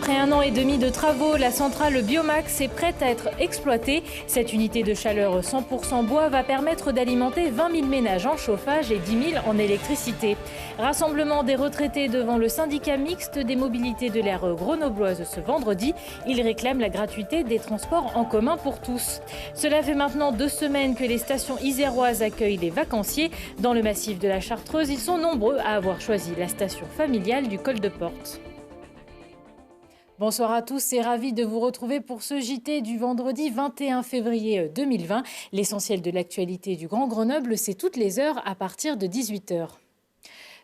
Après un an et demi de travaux, la centrale Biomax est prête à être exploitée. Cette unité de chaleur 100% bois va permettre d'alimenter 20 000 ménages en chauffage et 10 000 en électricité. Rassemblement des retraités devant le syndicat mixte des mobilités de l'air grenobloise ce vendredi. Ils réclament la gratuité des transports en commun pour tous. Cela fait maintenant 2 semaines que les stations iséroises accueillent les vacanciers. Dans le massif de la Chartreuse, ils sont nombreux à avoir choisi la station familiale du Col de Porte. Bonsoir à tous et ravi de vous retrouver pour ce JT du vendredi 21 février 2020. L'essentiel de l'actualité du Grand Grenoble, c'est toutes les heures à partir de 18h.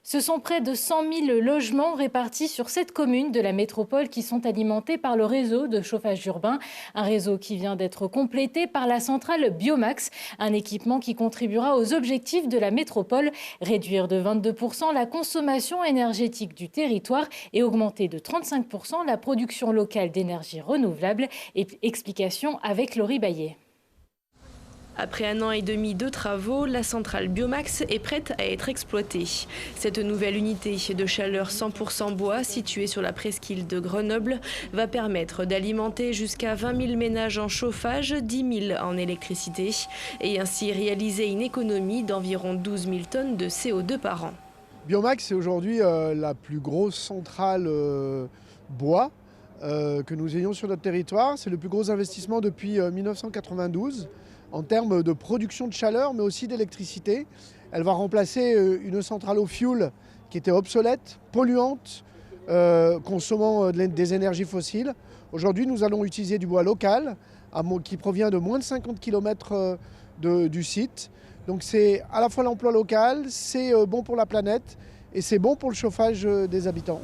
Ce sont près de 100 000 logements répartis sur 7 communes de la métropole qui sont alimentés par le réseau de chauffage urbain. Un réseau qui vient d'être complété par la centrale Biomax, un équipement qui contribuera aux objectifs de la métropole, réduire de 22% la consommation énergétique du territoire et augmenter de 35% la production locale d'énergie renouvelable. Explication avec Laurie Baillet. Après un an et demi de travaux, la centrale Biomax est prête à être exploitée. Cette nouvelle unité de chaleur 100% bois située sur la presqu'île de Grenoble va permettre d'alimenter jusqu'à 20 000 ménages en chauffage, 10 000 en électricité et ainsi réaliser une économie d'environ 12 000 tonnes de CO2 par an. Biomax est aujourd'hui la plus grosse centrale bois que nous ayons sur notre territoire. C'est le plus gros investissement depuis 1992. En termes de production de chaleur, mais aussi d'électricité. Elle va remplacer une centrale au fioul qui était obsolète, polluante, consommant des énergies fossiles. Aujourd'hui, nous allons utiliser du bois local qui provient de moins de 50 km du site. Donc c'est à la fois l'emploi local, c'est bon pour la planète et c'est bon pour le chauffage des habitants.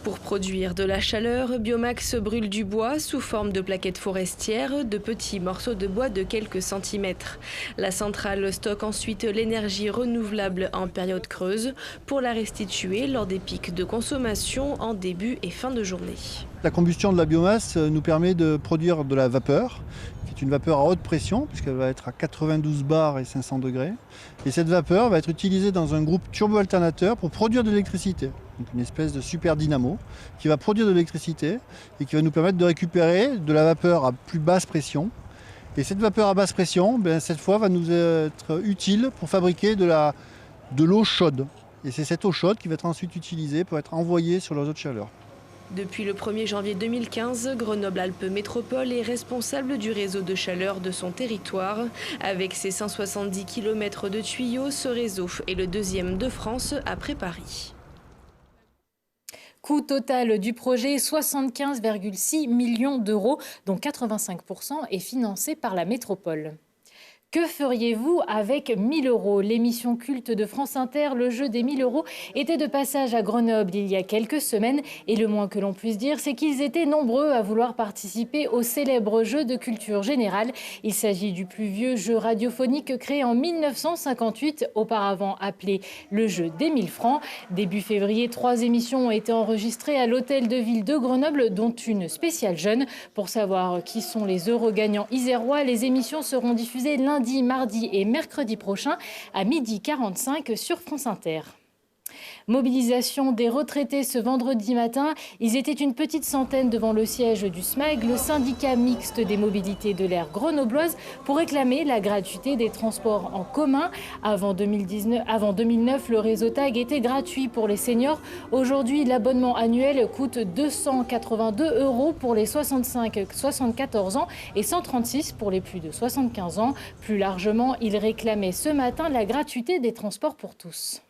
Pour produire de la chaleur, Biomax brûle du bois sous forme de plaquettes forestières, de petits morceaux de bois de quelques centimètres. La centrale stocke ensuite l'énergie renouvelable en période creuse pour la restituer lors des pics de consommation en début et fin de journée. La combustion de la biomasse nous permet de produire de la vapeur, qui est une vapeur à haute pression, puisqu'elle va être à 92 bars et 500 degrés. Et cette vapeur va être utilisée dans un groupe turbo-alternateur pour produire de l'électricité. Donc une espèce de super dynamo qui va produire de l'électricité et qui va nous permettre de récupérer de la vapeur à plus basse pression. Et cette vapeur à basse pression, cette fois, va nous être utile pour fabriquer de l'eau chaude. Et c'est cette eau chaude qui va être ensuite utilisée pour être envoyée sur le réseau de chaleur. Depuis le 1er janvier 2015, Grenoble-Alpes Métropole est responsable du réseau de chaleur de son territoire. Avec ses 170 km de tuyaux, ce réseau est le deuxième de France après Paris. Coût total du projet, 75,6 millions d'euros, dont 85% est financé par la métropole. Que feriez-vous avec 1 000 €? L'émission culte de France Inter, le jeu des 1 000 € était de passage à Grenoble il y a quelques semaines. Et le moins que l'on puisse dire, c'est qu'ils étaient nombreux à vouloir participer au célèbre jeu de culture générale. Il s'agit du plus vieux jeu radiophonique créé en 1958, auparavant appelé le jeu des 1000 francs. Début février, 3 émissions ont été enregistrées à l'hôtel de ville de Grenoble, dont une spéciale jeune. Pour savoir qui sont les heureux gagnants isérois, les émissions seront diffusées lundi, mardi et mercredi prochain à 12h45 sur France Inter. Mobilisation des retraités ce vendredi matin. Ils étaient une petite centaine devant le siège du SMAG, le syndicat mixte des mobilités de l'air grenobloise, pour réclamer la gratuité des transports en commun. Avant 2009, le réseau TAG était gratuit pour les seniors. Aujourd'hui, l'abonnement annuel coûte 282 € pour les 65-74 ans et 136 pour les plus de 75 ans. Plus largement, ils réclamaient ce matin la gratuité des transports pour tous.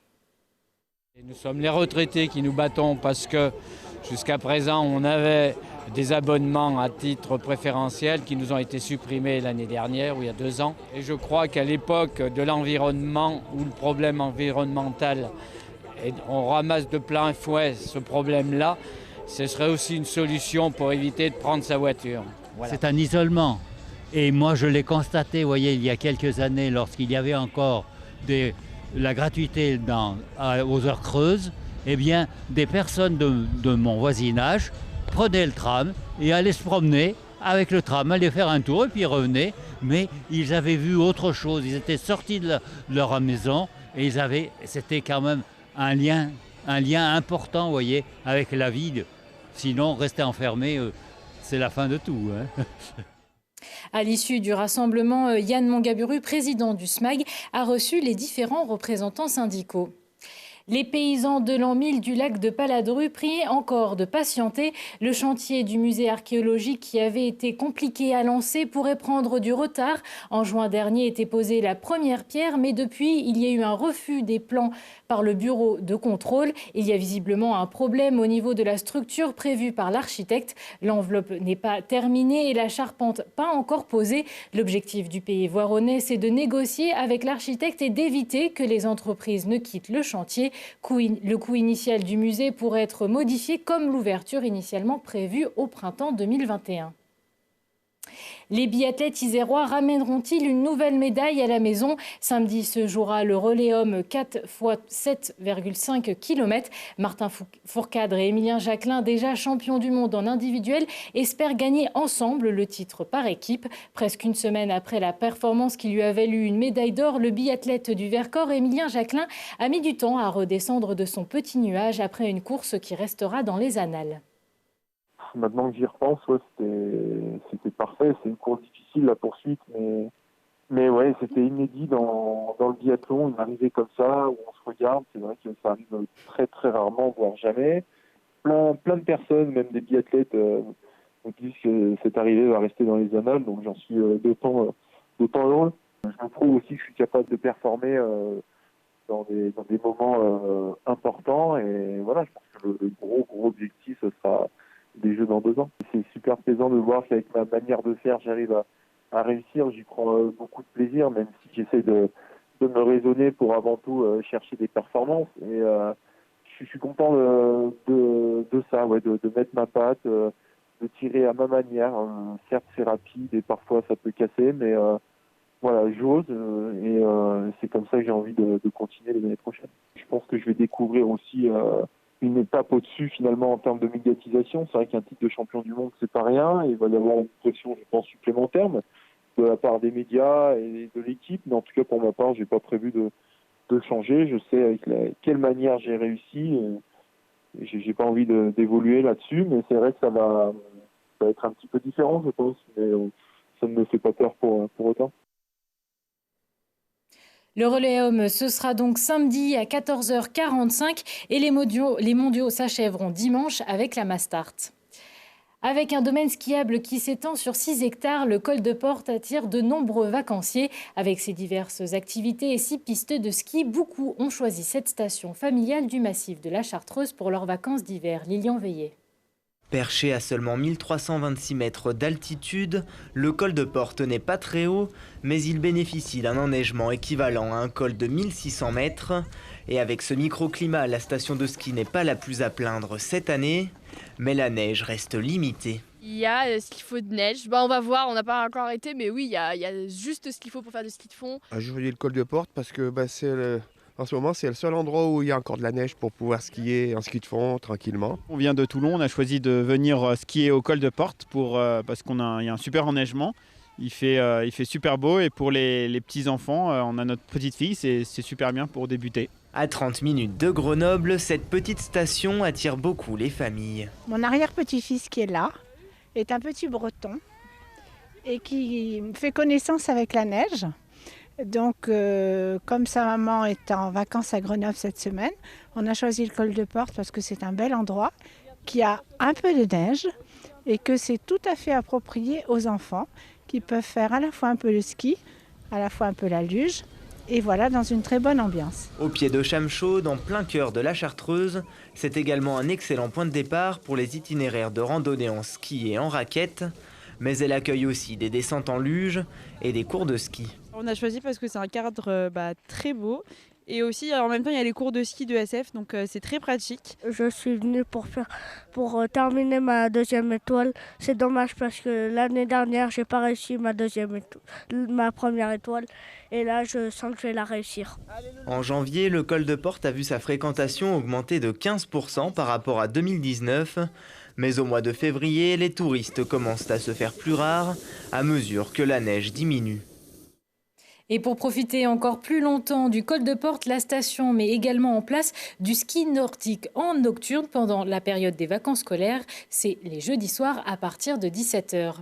Et nous sommes les retraités qui nous battons parce que jusqu'à présent on avait des abonnements à titre préférentiel qui nous ont été supprimés l'année dernière ou il y a 2 ans. Et je crois qu'à l'époque de l'environnement où le problème environnemental, on ramasse de plein fouet ce problème-là, ce serait aussi une solution pour éviter de prendre sa voiture. Voilà. C'est un isolement. Et moi je l'ai constaté, vous voyez, il y a quelques années lorsqu'il y avait encore la gratuité aux heures creuses, eh bien, des personnes de mon voisinage prenaient le tram et allaient se promener avec le tram, allaient faire un tour et puis revenaient. Mais ils avaient vu autre chose, ils étaient sortis de leur maison et c'était quand même un lien important, vous voyez, avec la vie Sinon, rester enfermé, c'est la fin de tout, hein. À l'issue du rassemblement, Yann Mongaburu, président du SMAG, a reçu les différents représentants syndicaux. Les paysans de l'an 1000 du lac de Paladru priaient encore de patienter. Le chantier du musée archéologique qui avait été compliqué à lancer pourrait prendre du retard. En juin dernier était posée la première pierre, mais depuis, il y a eu un refus des plans par le bureau de contrôle. Il y a visiblement un problème au niveau de la structure prévue par l'architecte. L'enveloppe n'est pas terminée et la charpente pas encore posée. L'objectif du pays voironnais, c'est de négocier avec l'architecte et d'éviter que les entreprises ne quittent le chantier. Le coût initial du musée pourrait être modifié comme l'ouverture initialement prévue au printemps 2021. Les biathlètes isérois ramèneront-ils une nouvelle médaille à la maison? Samedi se jouera le relais homme 4 x 7,5 km. Martin Fourcadre et Émilien Jacquelin, déjà champions du monde en individuel, espèrent gagner ensemble le titre par équipe. Presque une semaine après la performance qui lui a valu une médaille d'or, le biathlète du Vercors, Émilien Jacquelin, a mis du temps à redescendre de son petit nuage après une course qui restera dans les annales. Maintenant que j'y repense, ouais, c'était parfait. C'est une course difficile, la poursuite, mais ouais, c'était inédit dans le biathlon. Une arrivée comme ça, où on se regarde, c'est vrai que ça arrive très très rarement, voire jamais. Plein de personnes, même des biathlètes, me disent que cette arrivée va rester dans les annales, donc j'en suis d'autant heureux. Je me prouve aussi que je suis capable de performer dans des moments importants, et voilà, je pense que le gros objectif, ce sera des Jeux dans 2 ans. C'est super plaisant de voir qu'avec ma manière de faire, j'arrive à réussir. J'y prends beaucoup de plaisir, même si j'essaie de me raisonner pour avant tout chercher des performances. Et je suis content de ça, ouais, de mettre ma patte, de tirer à ma manière. Certes, c'est rapide et parfois ça peut casser, mais voilà, j'ose et c'est comme ça que j'ai envie de continuer les années prochaines. Je pense que je vais découvrir aussi une étape au-dessus finalement en termes de médiatisation. C'est vrai qu'un titre de champion du monde, c'est pas rien. Il va y avoir une pression, je pense, supplémentaire de la part des médias et de l'équipe. Mais en tout cas, pour ma part, j'ai pas prévu de changer. Je sais avec quelle manière j'ai réussi. Et j'ai pas envie d'évoluer là-dessus. Mais c'est vrai que ça va être un petit peu différent, je pense. Mais ça ne me fait pas peur pour autant. Le relais homme, ce sera donc samedi à 14h45 et les mondiaux s'achèveront dimanche avec la Mastart. Avec un domaine skiable qui s'étend sur 6 hectares, le col de Porte attire de nombreux vacanciers. Avec ses diverses activités et 6 pistes de ski, beaucoup ont choisi cette station familiale du massif de la Chartreuse pour leurs vacances d'hiver. Lilian Veillet. Perché à seulement 1326 mètres d'altitude, le col de Porte n'est pas très haut, mais il bénéficie d'un enneigement équivalent à un col de 1600 mètres. Et avec ce microclimat, la station de ski n'est pas la plus à plaindre cette année, mais la neige reste limitée. Il y a ce qu'il faut de neige. On va voir, on n'a pas encore arrêté, mais oui, il y a juste ce qu'il faut pour faire du ski de fond. Je choisis le col de Porte parce que en ce moment, c'est le seul endroit où il y a encore de la neige pour pouvoir skier en ski de fond tranquillement. On vient de Toulon, on a choisi de venir skier au col de Porte parce qu'il y a un super enneigement. Il fait super beau et pour les petits-enfants, on a notre petite fille, c'est super bien pour débuter. À 30 minutes de Grenoble, cette petite station attire beaucoup les familles. Mon arrière-petit-fils qui est là est un petit breton et qui fait connaissance avec la neige. Donc, comme sa maman est en vacances à Grenoble cette semaine, on a choisi le col de Porte parce que c'est un bel endroit qui a un peu de neige et que c'est tout à fait approprié aux enfants qui peuvent faire à la fois un peu le ski, à la fois un peu la luge, et voilà, dans une très bonne ambiance. Au pied de Chamechaude, en plein cœur de la Chartreuse, c'est également un excellent point de départ pour les itinéraires de randonnée en ski et en raquette, mais elle accueille aussi des descentes en luge et des cours de ski. On a choisi parce que c'est un cadre très beau et aussi en même temps il y a les cours de ski de SF, donc c'est très pratique. Je suis venue pour terminer ma 2e étoile. C'est dommage parce que l'année dernière j'ai pas réussi ma première étoile et là je sens que je vais la réussir. En janvier, le col de Porte a vu sa fréquentation augmenter de 15% par rapport à 2019. Mais au mois de février, les touristes commencent à se faire plus rares à mesure que la neige diminue. Et pour profiter encore plus longtemps du col de Porte, la station met également en place du ski nordique en nocturne pendant la période des vacances scolaires. C'est les jeudis soirs à partir de 17 h.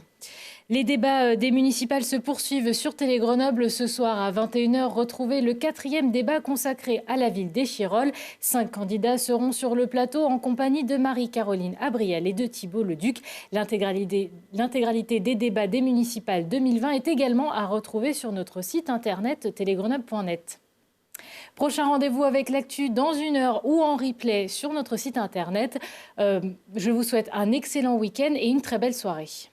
Les débats des municipales se poursuivent sur Télé Grenoble. Ce soir à 21 h, retrouvez le 4e débat consacré à la ville d'Échirolles. 5 candidats seront sur le plateau en compagnie de Marie-Caroline Abriel et de Thibault Leduc. L'intégralité des débats des municipales 2020 est également à retrouver sur notre site internet télégrenoble.net. Prochain rendez-vous avec l'actu dans 1 heure ou en replay sur notre site internet. Je vous souhaite un excellent week-end et une très belle soirée.